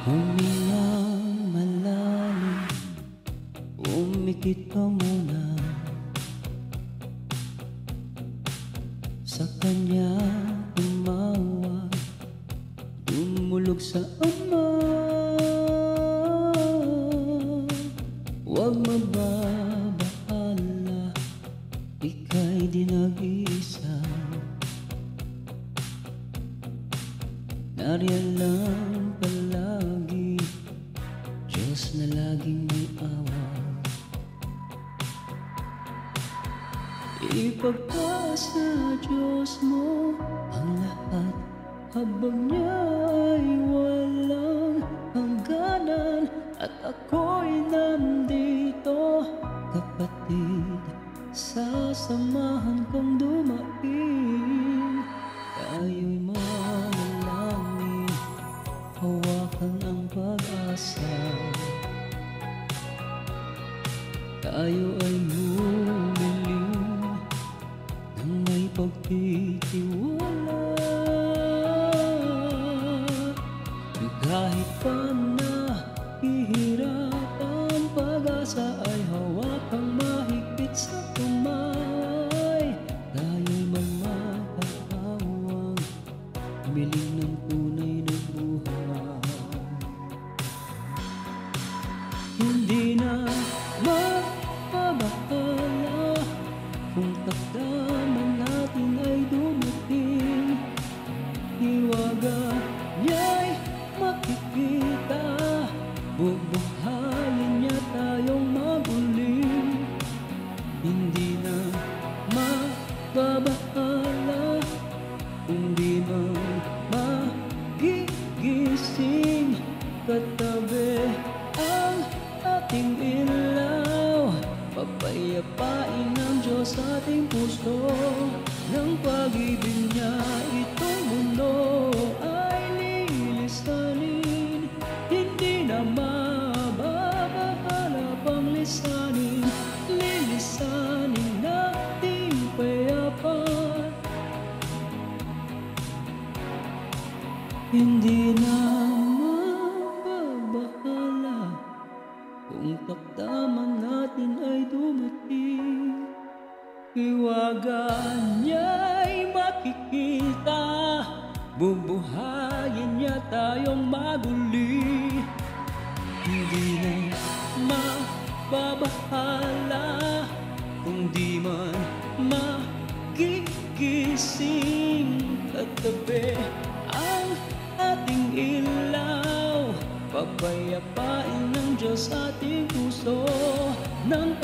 Humingang malalim, umikit ka muna sa kanya, tumawag, dumulog sa ama. Huwag mababahala, ika'y di nag-iisa. Nariyan lang palagi, Diyos na laging may awa. Ipagpasa Diyos mo ang lahat, habang niya ay walang hangganan. At ako'y nandito, kapatid, sasamahan kang dumating. Tayo'y manalangin, hawakan ang pag-asa. Tayo ay humiling nang may pagtitiwala. Kahit pa nahihirapan, pag-asa ay hawakang mahigpit sa kamay. Tayo'y magmakakawang humiling ng tunay na buhay. Hindi na mapabahala kung takdaman natin ay dumating. Hiwaga niya'y makikita, bubuhayin niya tayong maguling. Hindi na mababahala kung di man magigising. Katabi ang ating ilaw, papayapain ng Diyos ating puso. Ng pag-ibig niya itong mundo ay lilisanin. Hindi na mababahala pang lisanin, lilisanin nating payapa. Hindi na mababahala kung takdaman natin ay dumating. Hiwaga niya'y makikita, bubuhayin niya tayong maguli. Hindi na mababahala kung di man magigising. Katabi ang ating ilaw, papayapain ng Diyos ating puso. Ng